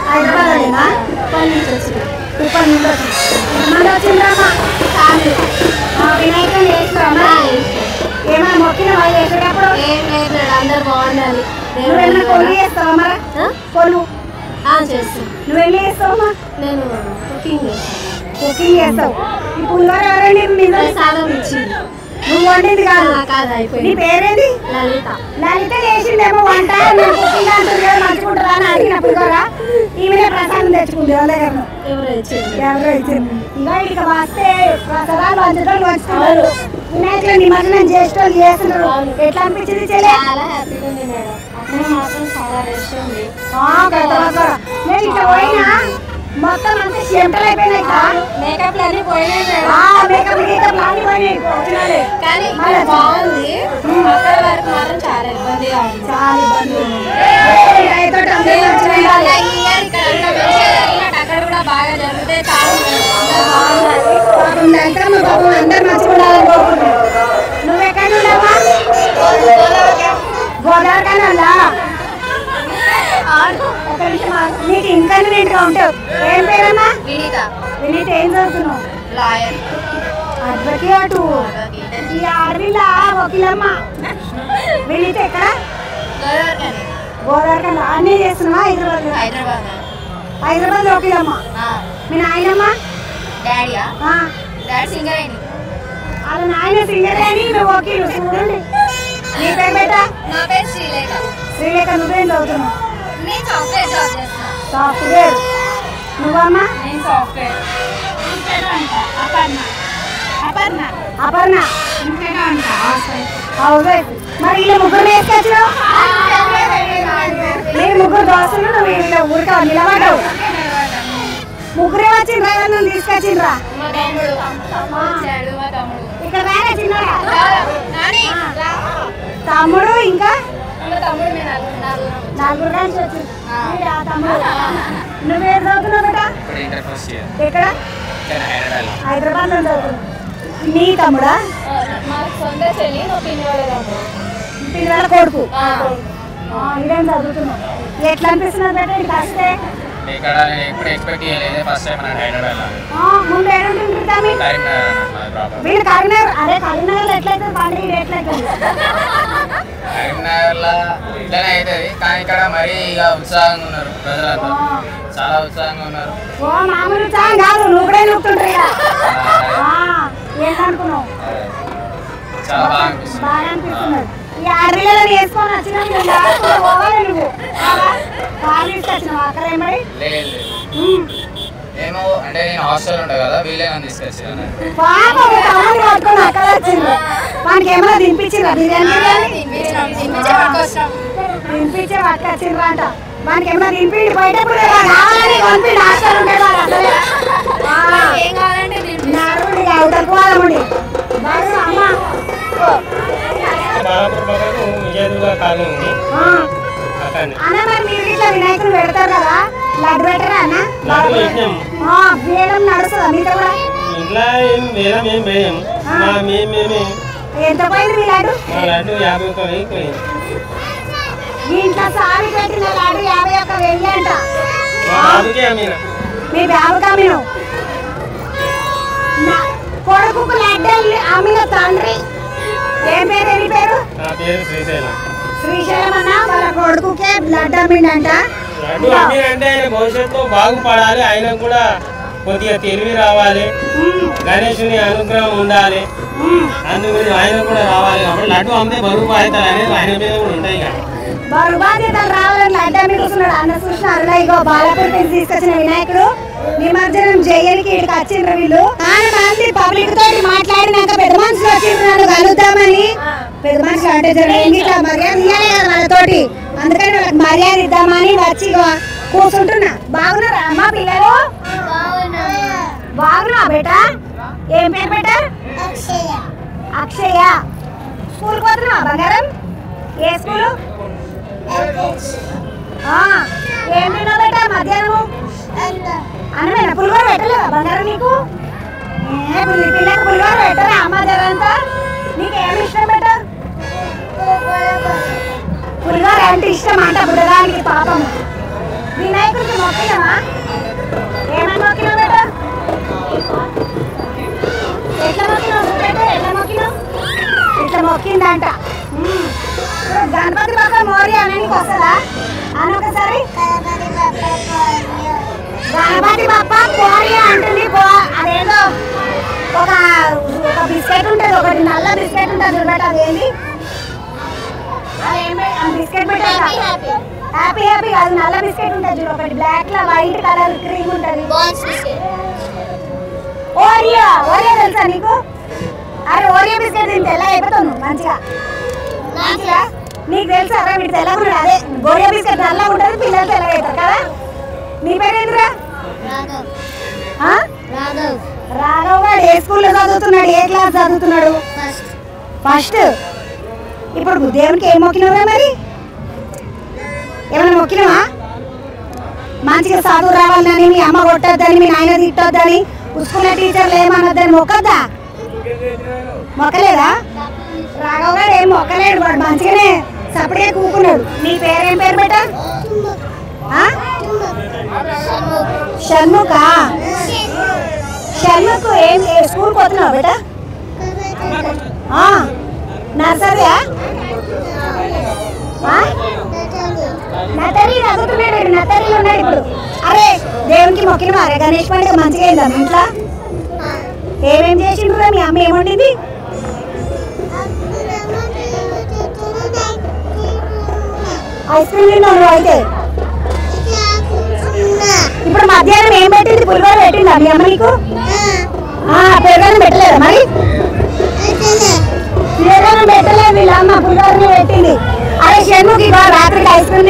హైదరాబాద్నా వినాయకుడు చేస్తామా ఏమైనా మొక్కిన వాళ్ళు చేసేటప్పుడు ఏం లేదు అందరు బాగుండాలి నువ్వేమైనా కొలు చేస్తావా మరి కొలు చేస్తావు నువ్వేం చేస్తావమ్మా నేను కుకింగ్ చేస్తావు ఈ పులిహోర ఎవరండి మీరు సాధం ఇచ్చింది నువ్వు వండింది కాదు నీ పేరేంది లలిత చేసిందేమో వంట నువ్వు కుకింగ్ అంటుంది కదా మంచుకుంటారా అని అడిగిన పులిహోర ఈమెనే ప్రసాదం తెచ్చుకుంది వాళ్ళ దగ్గర ఎవరో ఇచ్చింది ఇంకా ఇక వస్తే ప్రసాదాలు వంచడం వచ్చుకుంటారు వినాయకులు నిమజ్జనం చేసేటోళ్ళు చేస్తున్నారు ఎట్లా అనిపించింది చాలా హ్యాపీగా ఉంది మేడం అక్కడ మాత్రం చాలా రెస్ట్ ఉంది నేను ఇట్లా పోయినా మొత్తం అంతా చెమటలు అయిపోయినాయి మేకప్ అన్ని పోయినాయి మేకప్ అన్ని పోయినాయి కానీ బాగుంది అక్కడ వరకు మాత్రం చాలా ఇబ్బందిగా ఉంది అక్కడ కూడా బాగా జరిగితే అందరు మంచిగా నువ్వెక్కడ గోదావరికైనా నీకు ఇన్కన్వీనియంట్ గా ఉంటావు ఏం పేరమ్మా వినీత ఏం చదువుతున్నావు అడ్వకేట్ ఈ ఆడవిల్లా వకీలమ్మ వినీత ఎక్కడ గోదావరికన్నా అన్నీ చేస్తున్నావా హైదరాబాద్ వకీలమ్మ మీ నాయనమ్మ వాళ్ళ నాయన సింగర్ అని నువ్వు వకీలు చూడండి నీ పేరు బేట శ్రీలేఖ నువ్వేం చదువుతున్నావు సాఫ్ట్వేర్ నువ్వమ్మా అపర్ణ మరి ఇలా ముగ్గురు వేసుకొచ్చు నేను ముగ్గురు దోస్తులు నువ్వు ఇలా ఊరికా నిలబడ్డావు ముగ్గురే వచ్చిండ్రా నువ్వు తీసుకొచ్చిండ్రా ఇక్కడ వేరే చిన్న తమ్ముడు ఇంకా నలుగురు కలిసి వచ్చింది నువ్వేం చదువుతున్నావు బేటా ఎక్కడ హైదరాబాద్ లో చదువుతున్నావు నీ తమ్ముడా పిల్లల కొడుకు ఇదేం చదువుతున్నావు ఎట్లా అనిపిస్తున్నారు బేటా ఇక్కడికి వస్తే ముందు వీళ్ళు కరీంనగర్ అదే కరీంనగర్ ఎట్లయితే పండుగ ఎట్లయితుంది కరీంనగర్ లో ఇట్లానే అవుతుంది కానీ ఇక్కడ మరీ ఇక ఉత్సాహంగా ఉన్నారు ప్రజలంతా చాలా ఉత్సాహంగా ఉన్నారు మామూలు ఉత్సాహం కాదు నువ్వు కూడా నొప్పుతుంటారు ఏంటనుకున్నావు చాలా బాగా అనిపిస్తుంది ఈ ఆడపిల్లలను వేసుకొని వచ్చిన పోవాలి నువ్వు కాలు తీసుకొచ్చినావు అక్కడ ఏమై ఏమో అంటే నేను హాస్టల్ ఉంటా కదా వీళ్ళే నన్ను తీసుకొచ్చాను పట్టుకొని అక్కడ వచ్చిండ్రు మనకి ఏమైనా తినిపించిండ్రా బిర్యానీ తినిపించే పట్టుకొచ్చిండ్రు అంట మనకి ఏమైనా తినిపిండి పోయేటప్పుడు హాస్టల్ ఉంటాడు నడుముడి అవతలకు వాళ్ళముడి అమ్మ అన్న మరి మీరు ఇట్లా వినాయకుడు పెడతారు కదా లడ్డు పెట్టరా అన్న వేయడం నడుస్తుందా మీతో కూడా ఎంత పోయింది మీ లడ్డు ఇంట్లో సారి పెట్టిన లడ్డు 51,000 అంట మీ బాబుకి అమ్మిన కొడుకు లడ్డు అమ్మిన తండ్రి ఏం పేరు నీ పేరు శ్రీశైలం అన్న వాళ్ళ కొడుకుకే బ్లడ్ అమ్మిండంట భవిష్యత్తులో బాగుపడాలి ఆయన కూడా కొద్దిగా తెలివి రావాలి గణేశుని అనుగ్రహం ఉండాలి అందుకని ఆయన కూడా రావాలి అప్పుడు లడ్డు అమ్మితే బరువు బాధ్యతలు అనేది ఆయన మీద కూడా ఉంటాయి బరువు బాధ్యతలు రావాలని లడ్డు అమ్మి కూర్చున్నాడు అన్న చూసినారు ఇగో బాలపూర్ తీసుకొచ్చిన వినాయకుడు నిమజ్జనం చేయడానికి ఇక్కడికి వచ్చిండ్రు వీళ్ళు మంది పబ్లిక్ తోటి మాట్లాడినాక పెద్ద మనుషులు వచ్చిండ్రు నన్ను కలుద్దామని పెద్ద మనుషులు అంటే ఇట్లా మర్యాద ఇవ్వాలి కదా వాళ్ళతోటి అందుకని వాళ్ళకి మర్యాద ఇద్దామని వచ్చి కూర్చుంటున్నా బాగున్నారా అమ్మా పిల్లలు బాగున్నా బేటా ఏం పేరు బేటా అక్షయ స్కూల్ పోతున్నా బంగారం ఏ స్కూలు ఏం తిన్నావు బేటా మధ్యాహ్నం అన్నమేనా పులిహోర పెట్టలేదా బంగారం నీకు పిల్లకు పులిహోర పెట్టరా అమ్మ జరంతా నీకేమి ఇష్టం బేటా ఇష్టం అంట బుడగానికి పాపం. వినాయకుడికి మొక్కినవా? ఏమని మొక్కినావు బేట? ఎట్లా మొక్కినావు బేట? ఎట్లా మొక్కినావు? ఇట్లా మొక్కిందంట. గణపతి బాబా మోరి అనడానికి వస్తుందా అని ఒకసారి? గణపతి బాబా మోరి అంటుంది. అదేదో ఒక బిస్కెట్ ఉంటుంది, ఒకటి నల్ల బిస్కెట్ ఉంటుంది చూడబెట్ట. అదేంటి బిస్కెట్ పెట్టా? హ్యాపీ హ్యాపీ కాదు, నల్ల బిస్కెట్ ఉంటుంది చూడు, ఒకటి బ్లాక్ లో వైట్ కలర్ క్రీమ్ ఉంటుంది. ఓరియో ఓరియో తెలుసా నీకు? అరే ఓరియో బిస్కెట్ తింటే ఎలా అయిపోతావు మంచిగా మంచిగా. నీకు తెలుసా వీటి తెల్లగా? అదే ఓరియో బిస్కెట్ నల్లగా ఉంటుంది, పిల్లలు తెల్లగా అవుతారు కదా. నీ పేరు ఏంటిరా? రాఘవ్ గారు ఏ స్కూల్లో చదువుతున్నాడు? ఏ క్లాస్ చదువుతున్నాడు? ఫస్ట్. ఇప్పుడు దేవునికి ఏం మొక్కినవా మరి? ఏమైనా మొక్కినవా? మంచిగా చదువు రావాలని, మీ అమ్మ కొట్టొద్దని, మీ నాయన తిట్టొద్దని, స్కూల్లో టీచర్లు ఏమనొద్దని మొక్కద్దా? మొక్కలేదా? రాఘవ్ గారు ఏం మొక్కలేడు, వాడు మంచిగానే సపరేట్గా కూకున్నాడు. నీ పేరేం పేరు బేట? షణ్ముఖ. షణ్ముఖ్ ఏం స్కూల్కి పోతున్నావు బేట? నర్సరీయా? నర్సరీ చదువుతున్నాడు, నర్సరీలో ఉన్నాడు ఇప్పుడు. అరే దేవునికి మొక్కిన అరే గణేష్ పండుగ మంచిగా అయిందా మీ ఇంట్లో? ఏమేం చేసిండ్రు? మీ అమ్మ ఏమండింది? ఐస్ క్రీమ్ తిన్నావు అయితే. ఇప్పుడు మధ్యాహ్నం ఏం పెట్టింది? పులిహోర పెట్టిందా మీ అమ్మ నీకు? పెరుగన్నం పెట్టలేదా మరి? పెరుగన్నం పెట్టలేదు వీళ్ళ అమ్మ, పులిహోరనే పెట్టింది. అరే షణ్ముఖి రాత్రికి ఐస్ క్రీమ్